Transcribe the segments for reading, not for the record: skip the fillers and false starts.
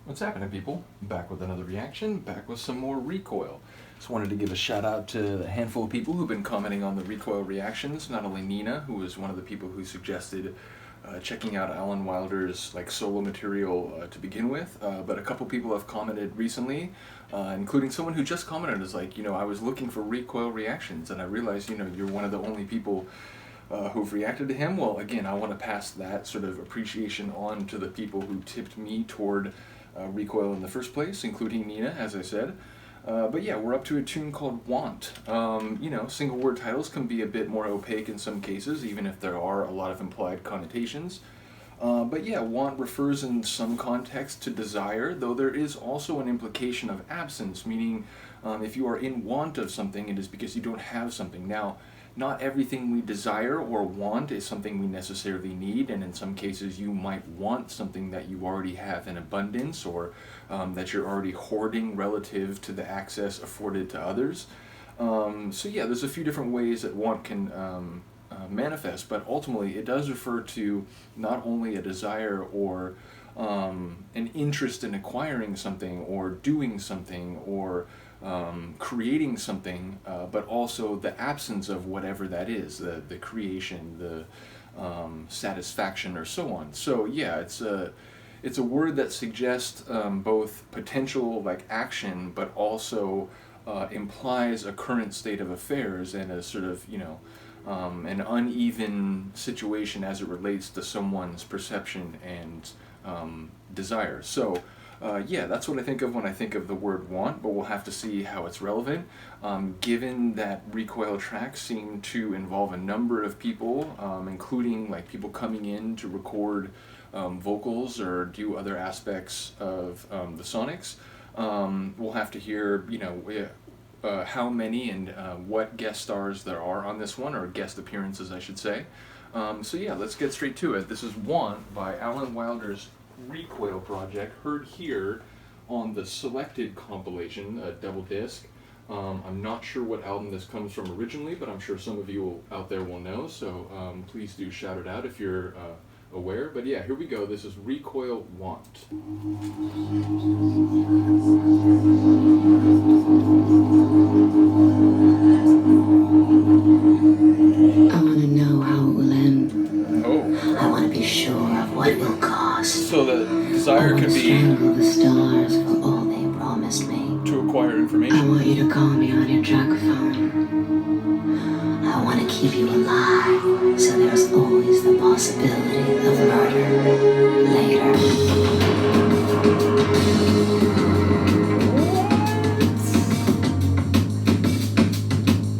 What's happening, people? Back with another reaction, back with some more Recoil. Just wanted to give a shout out to a handful of people who've been commenting on the Recoil reactions. Not only Nina, who was one of the people who suggested checking out Alan Wilder's solo material to begin with, but a couple people have commented recently, including someone who just commented as I was looking for Recoil reactions and I realized, you're one of the only people who've reacted to him. Well, again, I want to pass that sort of appreciation on to the people who tipped me toward Recoil in the first place, including Nina, as I said. But yeah, we're up to a tune called Want. Single word titles can be a bit more opaque in some cases, even if there are a lot of implied connotations. But yeah, want refers in some context to desire, though there is also an implication of absence, meaning if you are in want of something, it is because you don't have something. Now, not everything we desire or want is something we necessarily need, and in some cases you might want something that you already have in abundance or that you're already hoarding relative to the access afforded to others. So yeah, there's a few different ways that want can manifest, but ultimately it does refer to not only a desire or an interest in acquiring something or doing something or creating something, but also the absence of whatever that is, the creation, the satisfaction, or so on. So yeah, it's a word that suggests both potential action, but also implies a current state of affairs and a sort of an uneven situation as it relates to someone's perception and desire. So yeah, that's what I think of when I think of the word want, but we'll have to see how it's relevant. Given that Recoil tracks seem to involve a number of people, including people coming in to record vocals or do other aspects of the sonics, we'll have to hear, how many and what guest stars there are on this one, or guest appearances, I should say. So yeah, let's get straight to it. This is Want by Alan Wilder's Recoil project, heard here on the Selected compilation, a double disc. I'm not sure what album this comes from originally, but I'm sure some of you out there will know, so please do shout it out if you're aware. But yeah, here we go. This is Recoil Want. I want to know how it will end. Oh. I want to be sure of what it will cost. So the desire could be strangle the stars for all they promised me. to acquire I information. want you to call me on your track phone. I want to keep you alive, so there's always the possibility of murder later.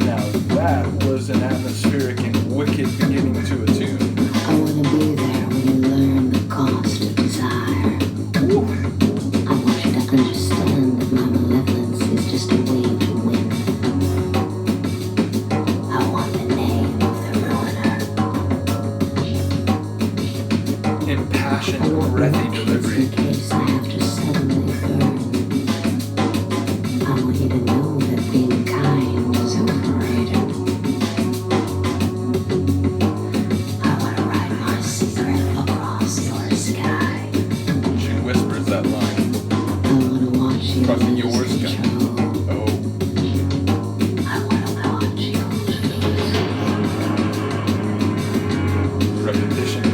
Now that was an atmospheric and wicked beginning to a tune. I want to be there when you learn the cost of desire. I want you to understand that my malevolence is just a way to win. I want the name of the ruiner. Impassioned, breathy delivery. In case I have to suddenly burn. I want you to know that being kind is overrated. I want to write my secret across your sky. She whispers that line. I want to watch you Crossing lose your sky. control. Oh, I want to watch you repetition.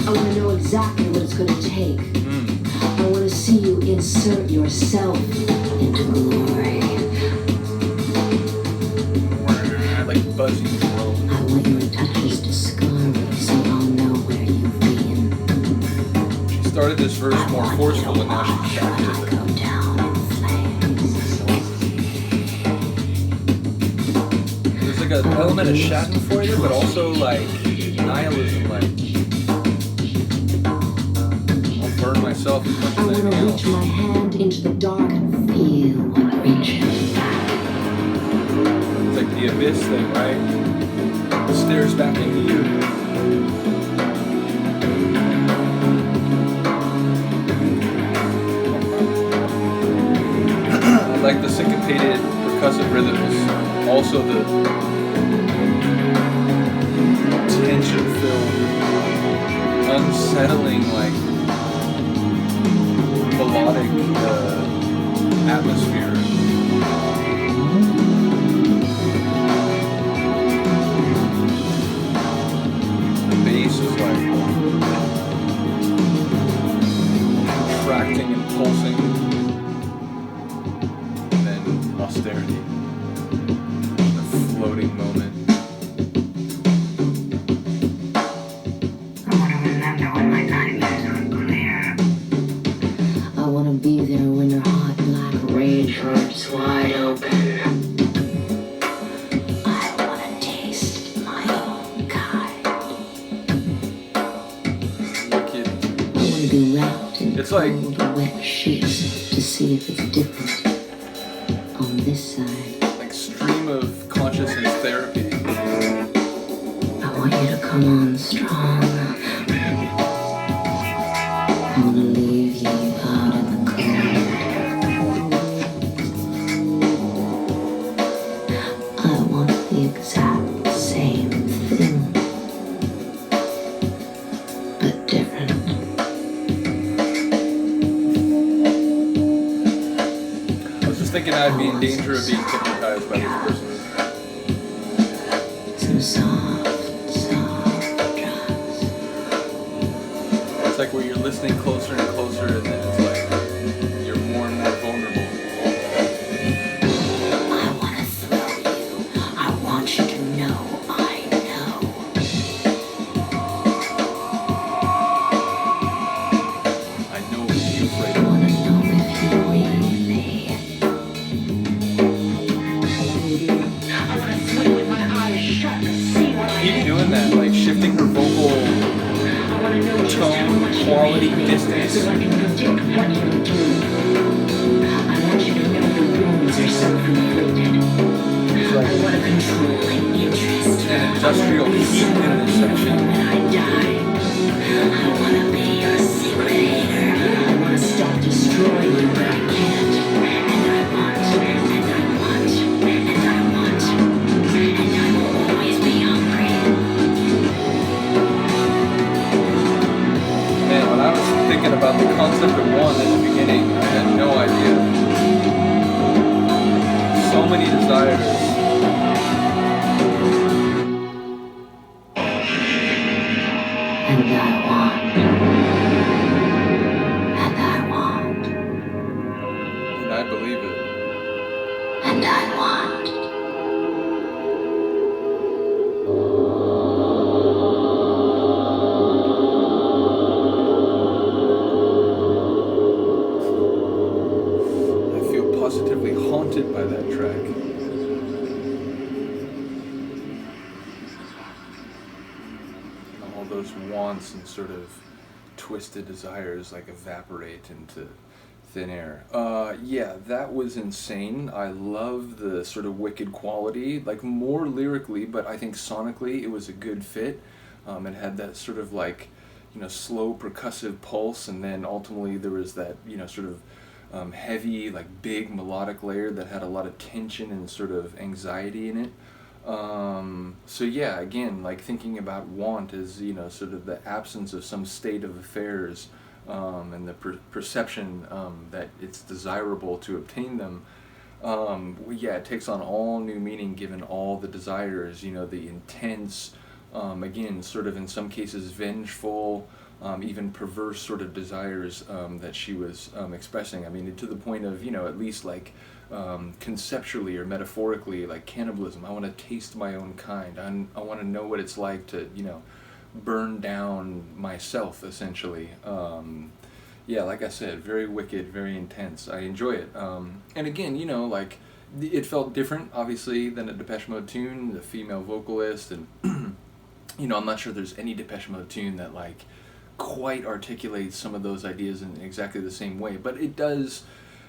I want to know exactly what it's going to take. I want to see you insert yourself into glory. Like buzzy drone. I want your touches to scar me so I'll know where you've been. She started this verse more forceful and now she's back to I the go down in flames. there's an element of schadenfreude, but also nihilism, I'll burn myself as much I as want to anything reach else. my hand into the dark and feel what reaches back. It's like the abyss thing, right? It stares back into you. I like the syncopated percussive rhythms. Also the be wrapped in It's like cold, wet sheets to see if it's different on this side. like stream of consciousness therapy. I want you to come on strong. I want to leave you out in the cold. I want the exact same thing, but different. I was just thinking I'd be in danger of being hypnotized by this person. Some soft drops. It's like where you're listening closer and closer, and then it's like you're more and more vulnerable. I want to thrill you. I want you to know I know. I know what you're afraid I of. want to know if you really. Keep doing that, like shifting her vocal tone, quality, distance. I can predict what you'll do. I want you to know the rooms are self-inflicted. I want a controlling interest. An industrial heat in this section. When I die, I want to be your secret hater. I want to stop destroying you, but I can't. And I want, and I want, and I want, and I will always be hungry. Man, when I was thinking about the concept of one in the beginning, I had no idea. So many desires. And I want, and I want, And I believe it. and I want. I feel positively haunted by that track. All those wants and sort of twisted desires like evaporate into thin air. Yeah, that was insane. I love the sort of wicked quality, like more lyrically, but I think sonically it was a good fit. It had that sort of like, slow percussive pulse, and then ultimately there was that, sort of heavy, like big melodic layer that had a lot of tension and sort of anxiety in it. So yeah, again, like thinking about want as, sort of the absence of some state of affairs, and the perception that it's desirable to obtain them. Yeah, it takes on all new meaning given all the desires, the intense, again, sort of in some cases vengeful, even perverse sort of desires that she was expressing. I mean, to the point of, at least like conceptually or metaphorically, like cannibalism. I want to taste my own kind. I want to know what it's like to, burn down myself, essentially. Yeah, like I said, very wicked, very intense. I enjoy it. And again, like, it felt different, obviously, than a Depeche Mode tune, the female vocalist, and, I'm not sure there's any Depeche Mode tune that, like, quite articulates some of those ideas in exactly the same way, but it does,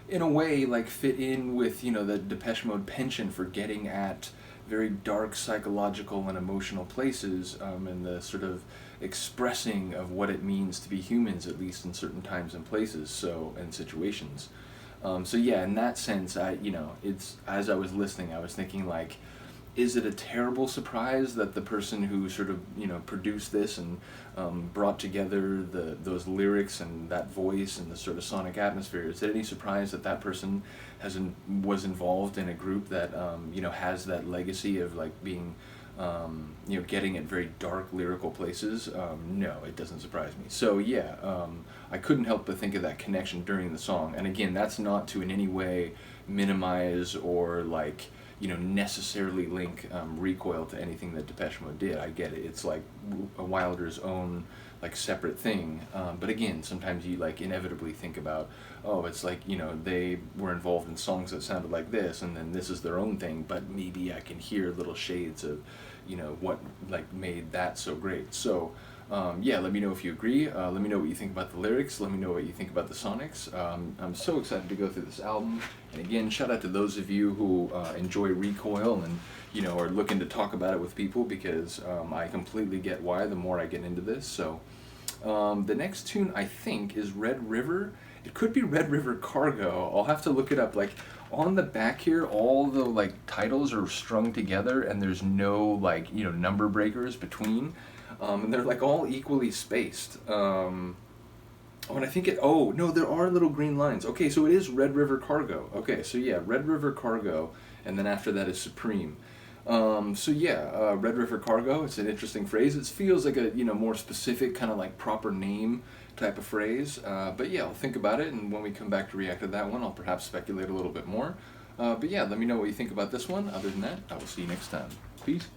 in a way, like, fit in with, the Depeche Mode penchant for getting at very dark psychological and emotional places, and the sort of expressing of what it means to be humans, at least in certain times and places, and situations. So yeah, in that sense, it's, as I was listening, I was thinking, like, is it a terrible surprise that the person who sort of, produced this and brought together those lyrics and that voice and the sort of sonic atmosphere, is it any surprise that that person was involved in a group that, has that legacy of, like, being, getting at very dark lyrical places? No, it doesn't surprise me. So yeah, I couldn't help but think of that connection during the song. And again, that's not to in any way minimize or, like, necessarily link Recoil to anything that Depeche Mode did. I get it. It's like Wilder's own, like, separate thing. But again, sometimes you, like, inevitably think about, oh, it's like, they were involved in songs that sounded like this, and then this is their own thing, but maybe I can hear little shades of, what, like, made that so great. So, Yeah, let me know if you agree. Let me know what you think about the lyrics. Let me know what you think about the sonics. I'm so excited to go through this album. And again, shout out to those of you who enjoy Recoil and are looking to talk about it with people, because I completely get why the more I get into this. So the next tune I think is Red River. It could be Red River Cargo. I'll have to look it up. Like on the back here, all the like titles are strung together, and there's no like number breakers between. And they're like all equally spaced. And I think oh no, there are little green lines. Okay, so it is Red River Cargo. Okay, so yeah, Red River Cargo, and then after that is Supreme. So yeah, Red River Cargo. It's an interesting phrase. It feels like a more specific kind of like proper name type of phrase. But yeah, I'll think about it, and when we come back to react to that one, I'll perhaps speculate a little bit more. But yeah, let me know what you think about this one. Other than that, I will see you next time. Peace.